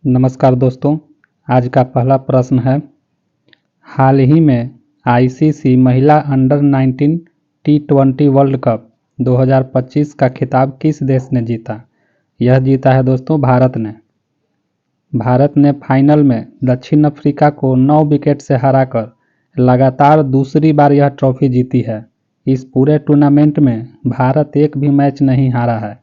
नमस्कार दोस्तों। आज का पहला प्रश्न है, हाल ही में आईसीसी महिला अंडर 19 टी20 वर्ल्ड कप 2025 का खिताब किस देश ने जीता? यह जीता है दोस्तों भारत ने। भारत ने फाइनल में दक्षिण अफ्रीका को 9 विकेट से हराकर लगातार दूसरी बार यह ट्रॉफी जीती है। इस पूरे टूर्नामेंट में भारत एक भी मैच नहीं हारा है।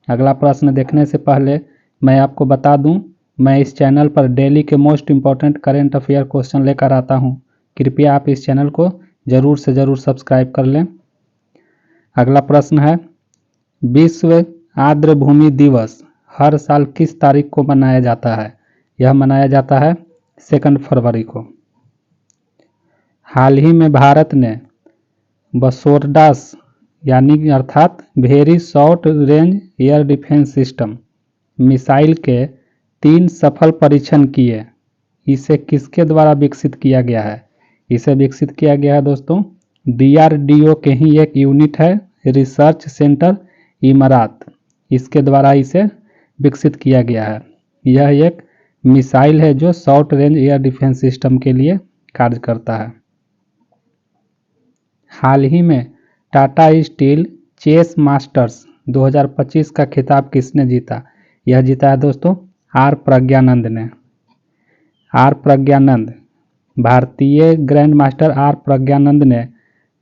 अगला प्रश्न देखने से पहले मैं आपको बता दूं, मैं इस चैनल पर डेली के most important current affair question लेकर आता हूं। कृपया आप इस चैनल को ज़रूर से ज़रूर सब्सक्राइब कर लें। अगला प्रश्न है, विश्व आर्द्र भूमि दिवस हर साल किस तारीख को मनाया जाता है? यह मनाया जाता है 2 फरवरी को। हाल ही में भारत ने बसोरडास यानी अर्थात very short range air defence system missile के 3 सफल परीक्षण किए। इसे किसके द्वारा विकसित किया गया है? इसे विकसित किया गया है दोस्तों डीआरडीओ के ही एक यूनिट है, रिसर्च सेंटर इमारात, इसके द्वारा इसे विकसित किया गया है। यह एक मिसाइल है जो short range air defence system के लिए कार्य करता है। हाल ही में टाटा स्टील चेस मास्टर्स 2025 का खिताब किसने जीता? यह जीता है दोस्तों आर प्रज्ञानंद ने। आर प्रज्ञानंद, भारतीय ग्रैंड मास्टर आर प्रज्ञानंद ने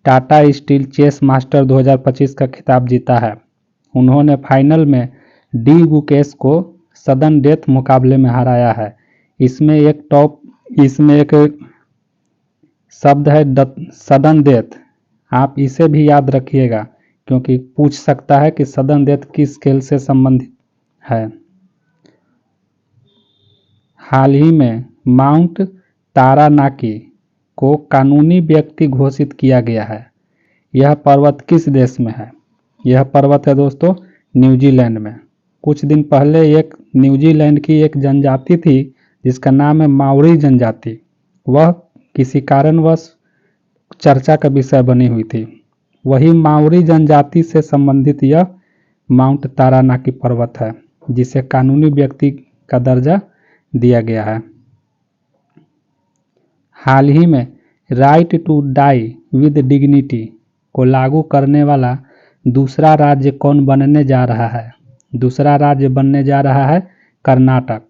टाटा स्टील चेस मास्टर 2025 का खिताब जीता है। उन्होंने फाइनल में डी गुकेश को सडन डेथ मुकाबले में हराया है। इसमें एक शब्द है सडन डेथ, आप इसे भी याद रखिएगा क्योंकि पूछ सकता है कि सडन डेथ किस खेल से संबंधित है। हाल ही में माउंट तारानाकी को कानूनी व्यक्ति घोषित किया गया है। यह पर्वत किस देश में है? यह पर्वत है दोस्तों न्यूजीलैंड में। कुछ दिन पहले एक न्यूजीलैंड की एक जनजाति थी जिसका नाम है माओरी जनजाति। वह किसी कारणवश चर्चा का विषय बनी हुई थी। वही माओरी जनजाति से संबंधित यह माउंट तारानाकी पर्वत है जिसे कानूनी व्यक्ति का दर्जा दिया गया है। हाल ही में right to die with dignity को लागू करने वाला दूसरा राज्य कौन बनने जा रहा है? दूसरा राज्य बनने जा रहा है कर्नाटक।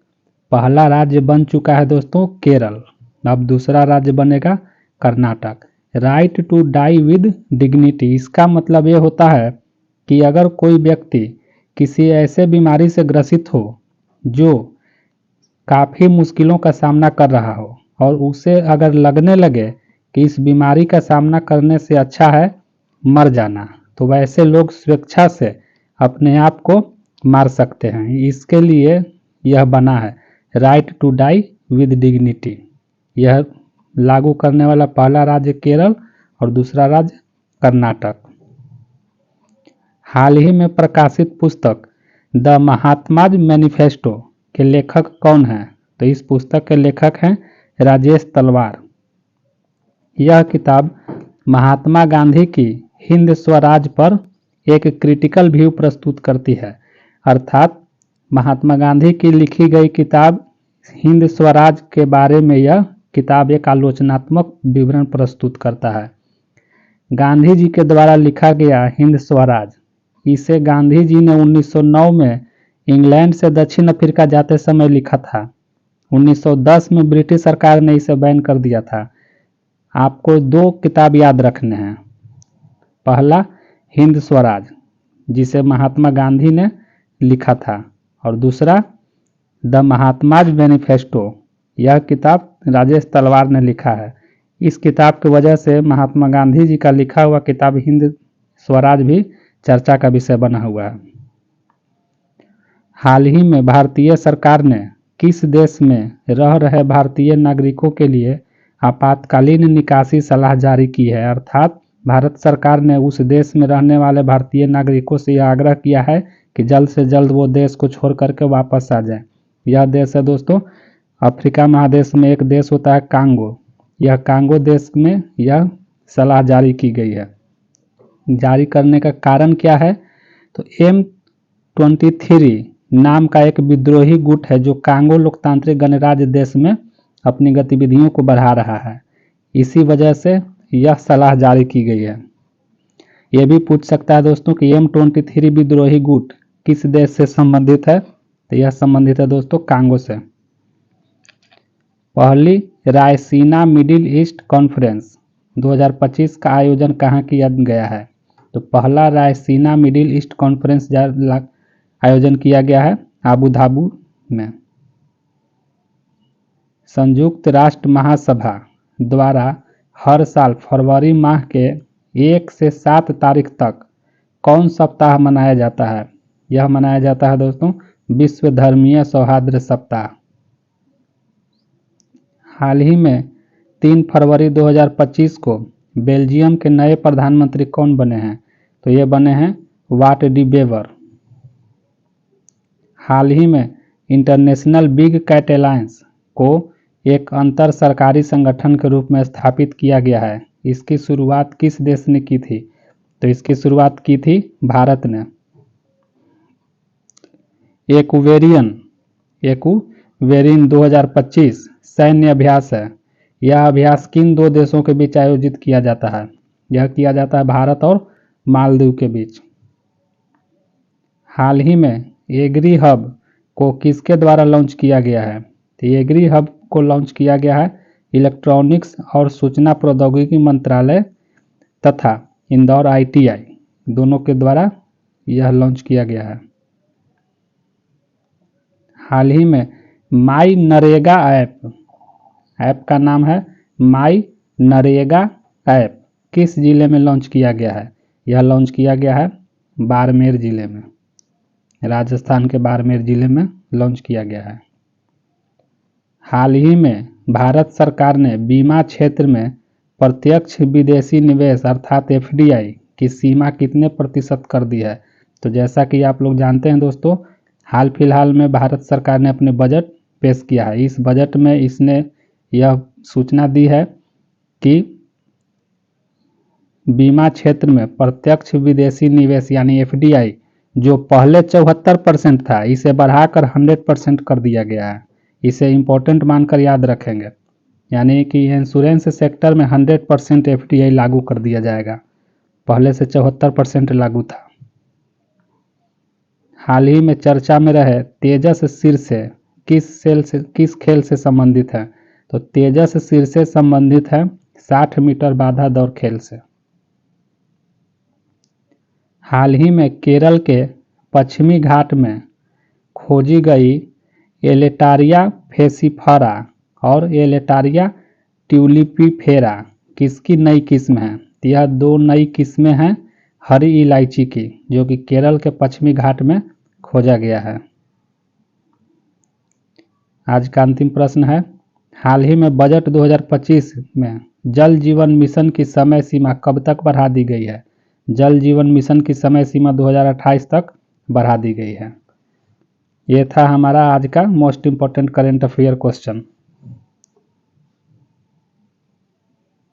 पहला राज्य बन चुका है दोस्तों केरल, अब दूसरा राज्य बनेगा Karnataka. Right to die with dignity, इसका मतलब ये होता है कि अगर कोई व्यक्ति किसी ऐसे बीमारी से ग्रसित हो जो काफ़ी मुश्किलों का सामना कर रहा हो और उसे अगर लगने लगे कि इस बीमारी का सामना करने से अच्छा है मर जाना, तो वैसे लोग स्वेच्छा से अपने आप को मार सकते हैं। इसके लिए यह बना है right to die with dignity. यह लागू करने वाला पहला राज्य केरल और दूसरा राज्य कर्नाटक। हाल ही में प्रकाशित पुस्तक द महात्माज मैनिफेस्टो के लेखक कौन हैं? तो इस पुस्तक के लेखक हैं राजेश तलवार। यह किताब महात्मा गांधी की हिंद स्वराज पर एक क्रिटिकल व्यू प्रस्तुत करती है। अर्थात महात्मा गांधी की लिखी गई किताब हिंद स्वराज के बारे में यह किताब एक आलोचनात्मक विवरण प्रस्तुत करता है। गांधी जी के द्वारा लिखा गया हिंद स्वराज, इसे गांधी जी ने 1909 में इंग्लैंड से दक्षिण अफ्रीका जाते समय लिखा था। 1910 में ब्रिटिश सरकार ने इसे बैन कर दिया था। आपको 2 किताब याद रखने हैं। पहला हिंद स्वराज जिसे महात्मा गांधी ने लिखा था और दूसरा द महात्माज मैनिफेस्टो, यह किताब राजेश तलवार ने लिखा है। इस किताब की वजह से महात्मा गांधी जी का लिखा हुआ किताब हिंद स्वराज भी चर्चा का विषय बना हुआ है। हाल ही में भारतीय सरकार ने किस देश में रह रहे भारतीय नागरिकों के लिए आपातकालीन निकासी सलाह जारी की है? अर्थात भारत सरकार ने उस देश में रहने वाले भारतीय नागरिकों से यह आग्रह किया है कि जल्द से जल्द वो देश को छोड़ करके वापस आ जाए। यह देश है दोस्तों अफ्रीका महादेश में एक देश होता है कांगो। यह कांगो देश में यह सलाह जारी की गई है। जारी करने का कारण क्या है? तो M23 नाम का एक विद्रोही गुट है जो कांगो लोकतांत्रिक गणराज्य देश में अपनी गतिविधियों को बढ़ा रहा है। इसी वजह से यह सलाह जारी की गई है। यह भी पूछ सकता है दोस्तों कि M23 विद्रोही गुट किस देश से संबंधित है, तो यह संबंधित है दोस्तों कांगो से। पहली रायसीना मिडिल ईस्ट कॉन्फ्रेंस 2025 का आयोजन कहाँ किया गया है, तो पहला रायसीना मिडिल ईस्ट कॉन्फ्रेंस आयोजन किया गया है आबू धाबी में। संयुक्त राष्ट्र महासभा द्वारा हर साल फरवरी माह के 1 से 7 तारीख तक कौन सप्ताह मनाया जाता है, यह मनाया जाता है दोस्तों विश्व धर्मीय सौहार्द सप्ताह। हाल ही में 3 फरवरी 2025 को बेल्जियम के नए प्रधानमंत्री कौन बने हैं, तो ये बने हैं वाट डी बेवर। हाल ही में इंटरनेशनल बिग कैट अलायंस को एक अंतर सरकारी संगठन के रूप में स्थापित किया गया है। इसकी शुरुआत किस देश ने की थी, तो इसकी शुरुआत की थी भारत ने। एक्वेरिन 2025 सैन्य अभ्यास है। यह अभ्यास किन दो देशों के बीच आयोजित किया जाता है, यह किया जाता है भारत और मालदीव के बीच। हाल ही में एग्री हब को किसके द्वारा लॉन्च किया गया है, तो एग्री हब को लॉन्च किया गया है इलेक्ट्रॉनिक्स और सूचना प्रौद्योगिकी मंत्रालय तथा इंदौर ITI दोनों के द्वारा यह लॉन्च किया गया है। हाल ही में माई नरेगा ऐप का नाम है माई नरेगा ऐप किस जिले में लॉन्च किया गया है, यह लॉन्च किया गया है बाड़मेर जिले में, राजस्थान के बाड़मेर जिले में लॉन्च किया गया है। हाल ही में भारत सरकार ने बीमा क्षेत्र में प्रत्यक्ष विदेशी निवेश अर्थात FDI की सीमा कितने प्रतिशत कर दी है, तो जैसा कि आप लोग जानते हैं दोस्तों, हाल फिलहाल में भारत सरकार ने अपने बजट पेश किया है। इस बजट में इसने यह सूचना दी है कि बीमा क्षेत्र में प्रत्यक्ष विदेशी निवेश यानी FDI जो पहले 74% था, इसे बढ़ाकर 100% कर दिया गया है। इसे इम्पोर्टेंट मानकर याद रखेंगे, यानी कि इंश्योरेंस सेक्टर में 100% FDI लागू कर दिया जाएगा, पहले से 74% लागू था। हाल ही में चर्चा में रहे तेजस शीर्षे किस खेल से संबंधित है, तो तेजस शीर्षे संबंधित है 60 मीटर बाधा दौड़ खेल से। हाल ही में केरल के पश्चिमी घाट में खोजी गई एलेटारिया फेसिफेरा और एलेटारिया ट्यूलिपिफेरा किसकी नई किस्म है, यह दो नई किस्में हैं हरी इलायची की, जो कि केरल के पश्चिमी घाट में खोजा गया है। आज का अंतिम प्रश्न है, हाल ही में बजट 2025 में जल जीवन मिशन की समय सीमा कब तक बढ़ा दी गई है, जल जीवन मिशन की समय सीमा 2028 तक बढ़ा दी गई है। ये था हमारा आज का most important current affair question.